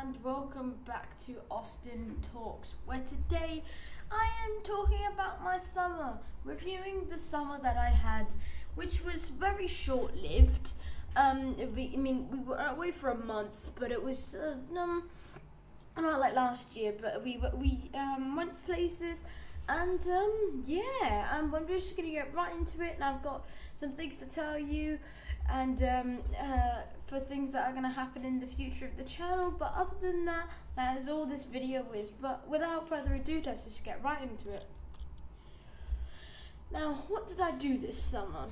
and welcome back to Austin Talks, where today I am talking about my summer, reviewing the summer that I had, which was very short-lived. We were away for a month, but it was not like last year, but we went places. And I'm just gonna get right into it, and I've got some things to tell you, and for things that are gonna happen in the future of the channel. But other than that, that is all this video is. But without further ado, let's just get right into it. Now, what did I do this summer?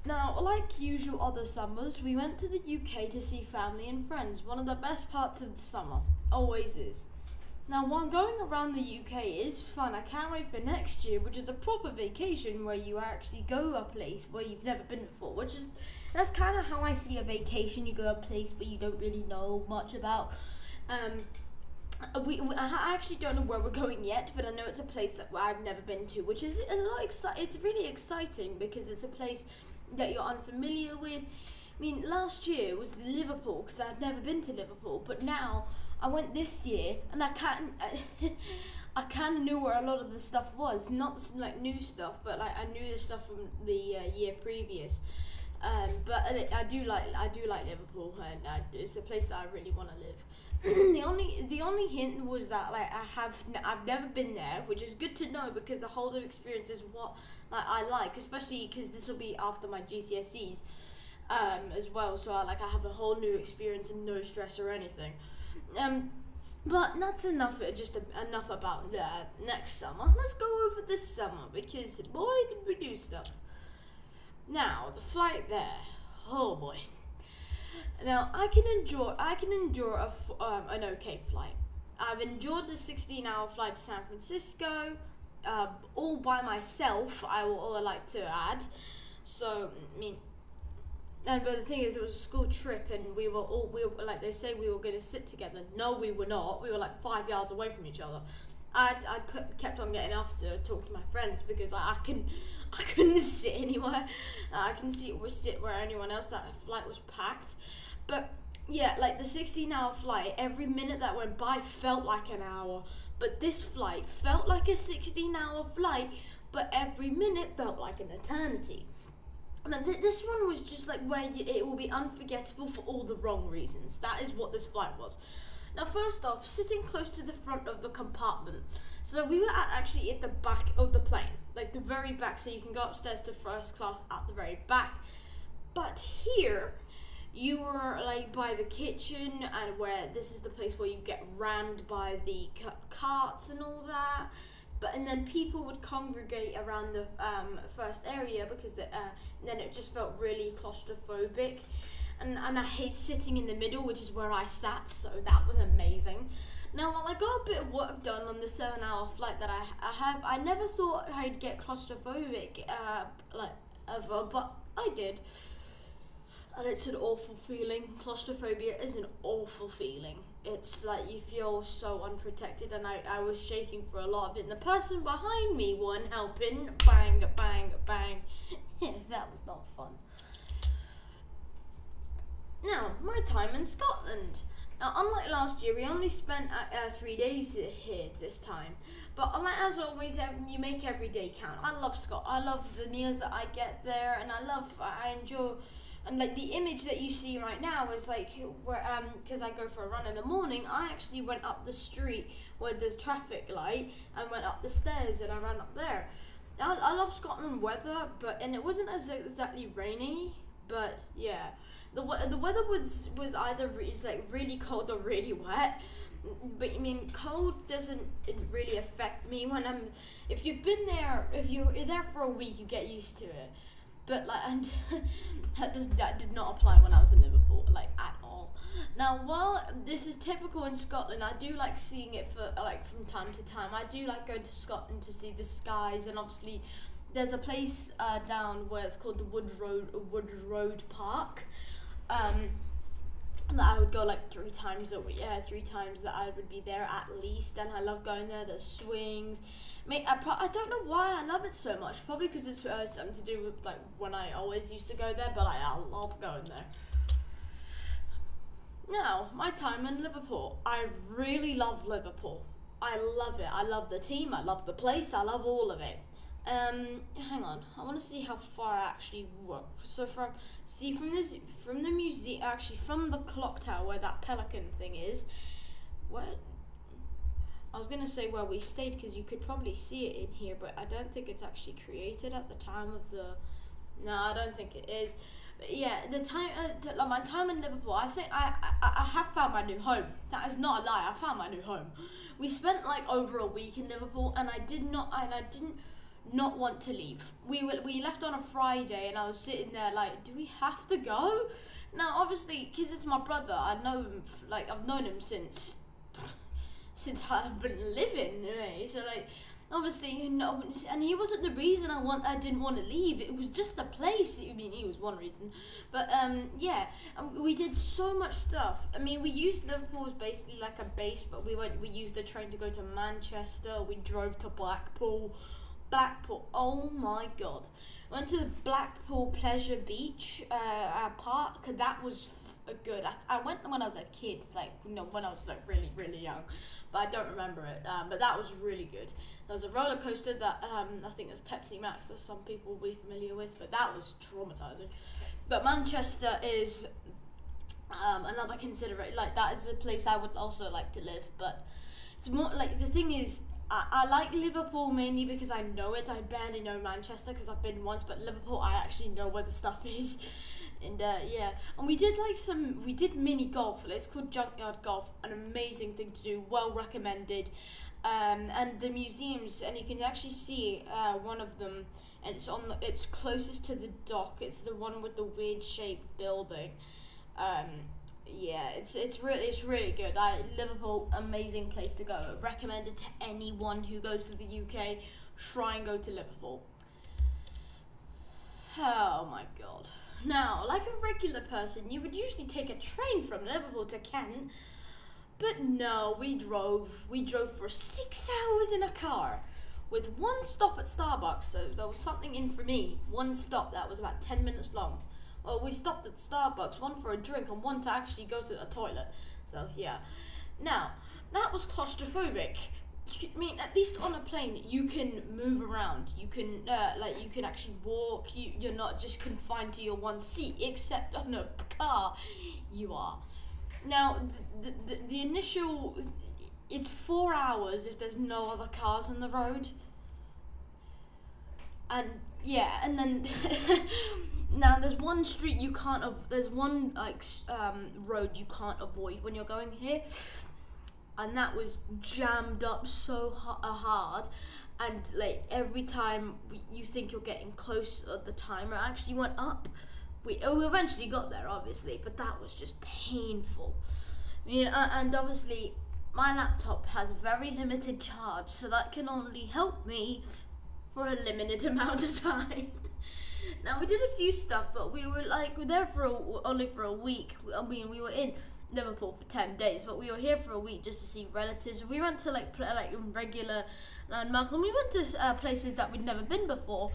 Now, like usual other summers, we went to the UK to see family and friends. One of the best parts of the summer, always is. Now, while going around the UK is fun, I can't wait for next year, which is a proper vacation where you actually go a place where you've never been before, that's kind of how I see a vacation. You go a place where you don't really know much about. I actually don't know where we're going yet, but I know it's a place that I've never been to, which is it's really exciting because it's a place that you're unfamiliar with. I mean, last year was Liverpool because I'd never been to Liverpool, but now I went this year and I kind of knew where a lot of the stuff was. Not like new stuff, but like I knew the stuff from the year previous. But I do like Liverpool, and it's a place that I really want to live. The only hint was that like I've never been there, which is good to know because a whole new experience is what I like, especially because this will be after my GCSEs as well. So I have a whole new experience and no stress or anything. But that's enough. Enough about that. Next summer, let's go over this summer because boy did we do stuff. Now the flight there, oh boy. Now I can endure an okay flight. I've endured the 16-hour flight to San Francisco, all by myself. I will like to add. So I mean. But the thing is, it was a school trip, and we were like they say we were going to sit together. No, we were not. We were like 5 yards away from each other. I kept on getting up to talk to my friends because I couldn't sit anywhere. I couldn't sit where anyone else. That flight was packed. But yeah, like the 16-hour flight, every minute that went by felt like an hour. But this flight felt like a 16-hour flight, but every minute felt like an eternity. I mean, this one was just like where it will be unforgettable for all the wrong reasons. That is what this flight was. Now, first off, sitting close to the front of the compartment. So we were actually at the back of the plane, like the very back, so you can go upstairs to first class at the very back. But here, you were like by the kitchen, and where this is the place where you get rammed by the carts and all that. And then people would congregate around the first area because then it just felt really claustrophobic, and I hate sitting in the middle, which is where I sat, so that was amazing. Now, while I got a bit of work done on the 7-hour flight that I have, I never thought I'd get claustrophobic ever, but I did. And it's an awful feeling. Claustrophobia is an awful feeling. It's like you feel so unprotected, and I was shaking for a lot of it. And the person behind me wasn't helping. Bang, bang, bang. That was not fun. Now, my time in Scotland. Now, unlike last year, we only spent 3 days here this time. But as always, you make every day count. I love Scotland. I love the meals that I get there, and I enjoy. And like the image that you see right now is like where because I go for a run in the morning, I actually went up the street where there's traffic light and went up the stairs and I ran up there. Now, I love Scotland weather, and it wasn't exactly rainy, but yeah, the weather was either like really cold or really wet. But I mean, cold doesn't really affect me if you've been there, if you're there for a week, you get used to it. But like, and that did not apply when I was in Liverpool, like at all. Now, while this is typical in Scotland, I do like seeing it from time to time. I do like going to Scotland to see the skies, and obviously, there's a place down where it's called the Wood Road Park. That I would go like 3 times a week. Yeah, 3 times that I would be there at least, and I love going there. There's swings. I don't know why I love it so much. Probably because it's something to do with like when I always used to go there, but I love going there. Now, my time in Liverpool. I really love Liverpool. I love it. I love the team. I love the place. I love all of it. Hang on. I want to see how far I actually walk. So from the museum, actually from the clock tower where that pelican thing is. What? I was gonna say where we stayed because you could probably see it in here, but I don't think it's actually created at the time of the. No, I don't think it is. But yeah, the time, like my time in Liverpool, I think I have found my new home. That is not a lie. I found my new home. We spent like over a week in Liverpool, and I didn't want to leave. We left on a Friday, and I was sitting there like, do we have to go? Now, obviously, because it's my brother, I know him. Like I've known him since I've been living. So like. Obviously, you know, and he wasn't the reason I didn't want to leave. It was just the place. I mean, he was one reason, but yeah, we did so much stuff. I mean, we used Liverpool as basically like a base, but we used the train to go to Manchester. We drove to Blackpool. Oh my God, went to the Blackpool Pleasure Beach park. That was good. I went when I was a kid, like when I was like really really young. But I don't remember it, but that was really good. There was a roller coaster that I think was Pepsi Max, as some people will be familiar with, but that was traumatizing. But Manchester is another consideration. Like that is a place I would also like to live, but it's more like the thing is I like Liverpool mainly because I know it. I barely know Manchester because I've been once, but Liverpool I actually know where the stuff is. And yeah, and we did mini golf. It's called Junkyard Golf, an amazing thing to do, well recommended. And the museums, and you can actually see one of them, and it's closest to the dock. It's the one with the weird shaped building. Yeah, it's really good. Liverpool, amazing place to go. Recommend it to anyone who goes to the UK. Try and go to Liverpool. Oh my God. Now, like a regular person, you would usually take a train from Liverpool to Kent, but no, we drove for 6 hours in a car, with one stop at Starbucks, so there was something in for me. One stop that was about 10 minutes long. Well, we stopped at Starbucks, one for a drink and one to actually go to the toilet, so yeah. Now, that was claustrophobic. I mean, at least on a plane, you can move around. You can, you can actually walk. You're not just confined to your one seat. Except on a car, you are. Now, the initial, it's 4 hours if there's no other cars on the road. And yeah, and then now there's one street you can't. There's one road you can't avoid when you're going here. And that was jammed up so hard, and like every time you think you're getting close, the timer actually went up. We eventually got there, obviously, but that was just painful. I mean, and obviously my laptop has a very limited charge, so that can only help me for a limited amount of time. Now we did a few stuff, but we were there for only for a week. I mean, we were in Liverpool for 10 days, but we were here for a week just to see relatives. We went to regular landmarks, and we went to places that we'd never been before.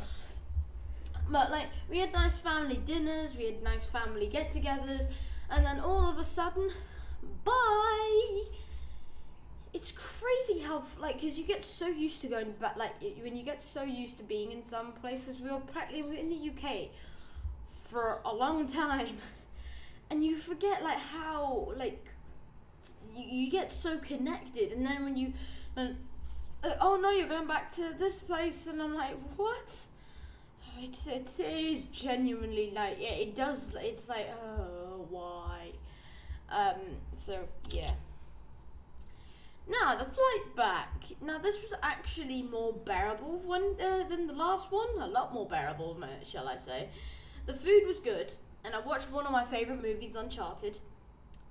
But we had nice family dinners, we had nice family get-togethers, and then all of a sudden, bye. It's crazy how because you get so used to going back, when you get so used to being in some place, because we were in the UK for a long time. And you forget how you get so connected, and then when you oh no, you're going back to this place, and I'm like, what? It is genuinely it does. It's like, oh, why? So yeah. Now the flight back. Now this was actually more bearable than the last one. A lot more bearable, shall I say? The food was good. And I watched one of my favourite movies, Uncharted.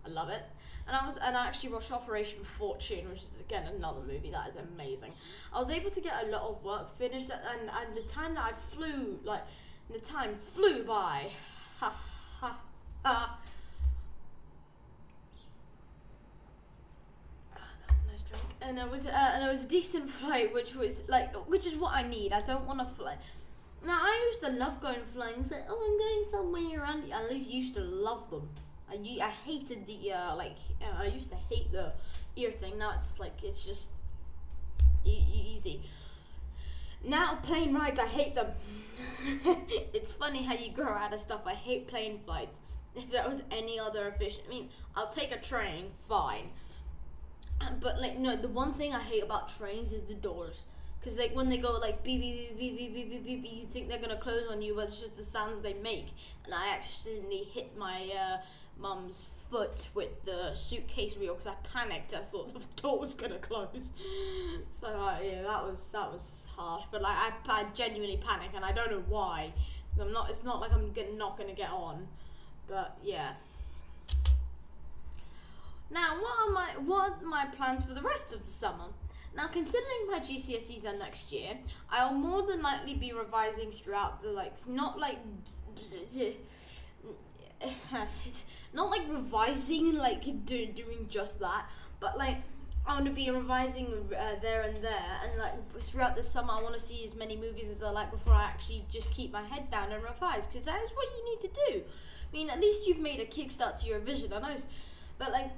I love it. And I actually watched Operation Fortune, which is again another movie that is amazing. I was able to get a lot of work finished, and the time that I flew, the time flew by. Ha ha ha. That was a nice drink. And it was a decent flight, which is what I need. I don't want to fly. Now, I used to love going flying. It's like, oh, I'm going somewhere around. I used to love them. I hated the I used to hate the ear thing. Now it's just easy. Now plane rides, I hate them. It's funny how you grow out of stuff. I hate plane flights. If that was any other efficient, I mean, I'll take a train, fine. But like, no, the one thing I hate about trains is the doors. Because like when they go like beep beep beep beep beep beep beep beep, you think they're gonna close on you, but it's just the sounds they make. And I accidentally hit my mum's foot with the suitcase wheel because I panicked. I thought the door was gonna close. So yeah, that was harsh. But like I genuinely panic, and I don't know why. It's not like I'm not gonna get on. But yeah. Now, what are my plans for the rest of the summer? Now, considering my GCSEs are next year, I'll more than likely be revising throughout the not like revising doing just that, but like I want to be revising there and there, and like throughout the summer I want to see as many movies as I like before I actually just keep my head down and revise, because that is what you need to do. I mean, at least you've made a kickstart to your revision. I know, but like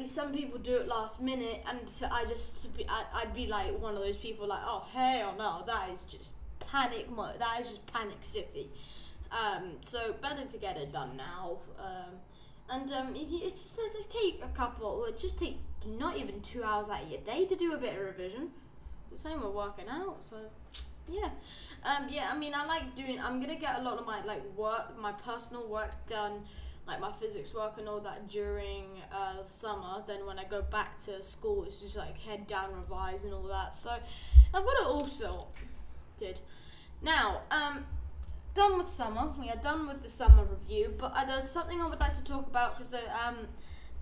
some people do it last minute, and I'd be like one of those people like, oh hell no, that is just panic mode. That is just panic city. So better to get it done now. It's take a couple. It just take not even 2 hours out of your day to do a bit of revision. The same with working out. So yeah. Yeah, I mean, I'm gonna get a lot of my work, my personal work done, like my physics work and all that during the summer. Then when I go back to school, it's just like head down, revise and all that. So I've got it all sorted. Now, done with summer. We are done with the summer review, but there's something I would like to talk about, because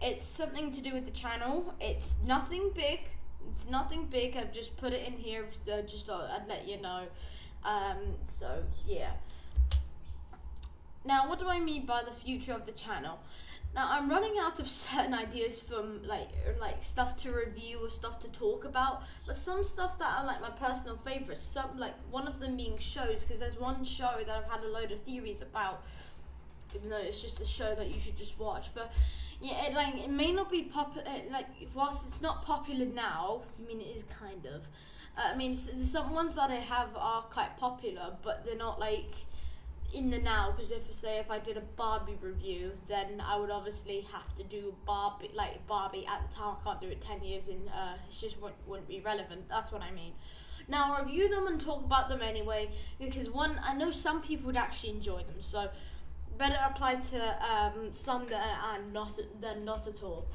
it's something to do with the channel. It's nothing big. I've just put it in here just thought I'd let you know. So yeah. Now, what do I mean by the future of the channel? Now, I'm running out of certain ideas from like stuff to review or stuff to talk about, but some stuff that are like my personal favorites. Some, like one of them being shows, because there's one show that I've had a load of theories about, even though it's just a show that you should just watch. But yeah, it may not be popular. Whilst it's not popular now, I mean it is kind of. I mean, some ones that I have are quite popular, but they're not like in the now, because if I did a Barbie review, then I would obviously have to do Barbie at the time. I can't do it 10 years in, it just wouldn't be relevant. That's what I mean. Now, I'll review them and talk about them anyway, because one, I know some people would actually enjoy them, so better apply to some that are not at all.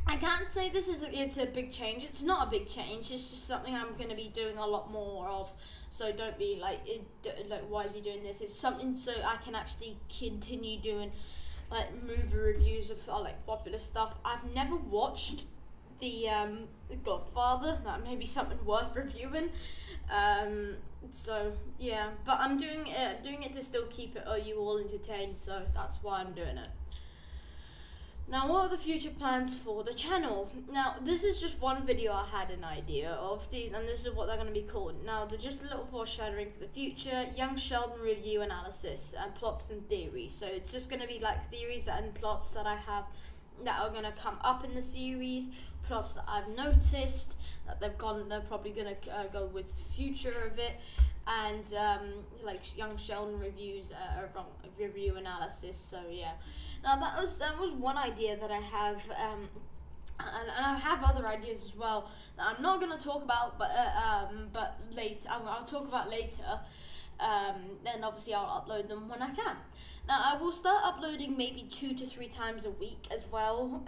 I can't say it's a big change. It's not a big change. It's just something I'm going to be doing a lot more of. So don't be like, why is he doing this? It's something so I can actually continue doing like movie reviews of like popular stuff. I've never watched the Godfather. That may be something worth reviewing. So yeah, but I'm doing it to still keep you all entertained. So that's why I'm doing it. Now, what are the future plans for the channel? Now, this is just one video I had an idea of, and this is what they're going to be called. Now, they're just a little foreshadowing for the future: Young Sheldon review analysis and plots and theories. So it's just going to be like theories and plots that I have that are going to come up in the series, plots that I've noticed that they're probably going to go with future of it, and like Young Sheldon reviews, review analysis. So yeah. Now that was one idea that I have, and I have other ideas as well that I'm not going to talk about, but later I'll talk about later. Then obviously I'll upload them when I can. Now I will start uploading maybe 2 to 3 times a week as well.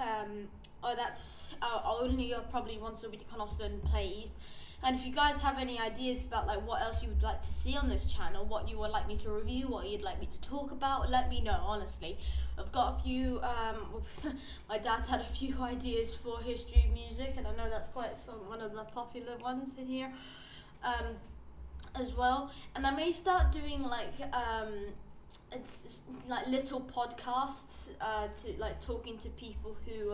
That's only probably once a week on Austin Plays. And if you guys have any ideas about like what else you would like to see on this channel, what you would like me to review, what you'd like me to talk about, let me know, honestly. I've got a few, my dad's had a few ideas for history of music, and I know that's quite one of the popular ones in here as well. And I may start doing like, it's like little podcasts to like talking to people who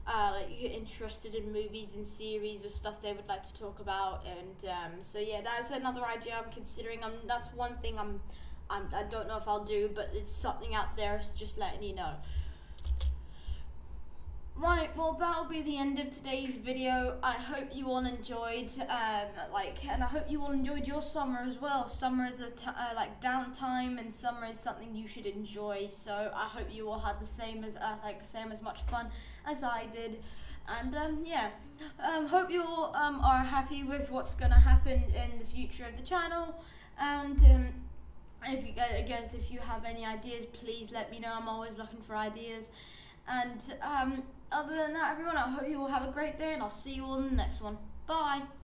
like interested in movies and series or stuff they would like to talk about, and so yeah, that's another idea I'm considering. That's one thing I don't know if I'll do, but it's something out there, so just letting you know. Right, well, that'll be the end of today's video. I hope you all enjoyed, and I hope you all enjoyed your summer as well. Summer is a downtime, and summer is something you should enjoy. So I hope you all had the same as much fun as I did. And hope you all are happy with what's gonna happen in the future of the channel. And if you have any ideas, please let me know. I'm always looking for ideas. And other than that, everyone, I hope you all have a great day, and I'll see you all in the next one. Bye.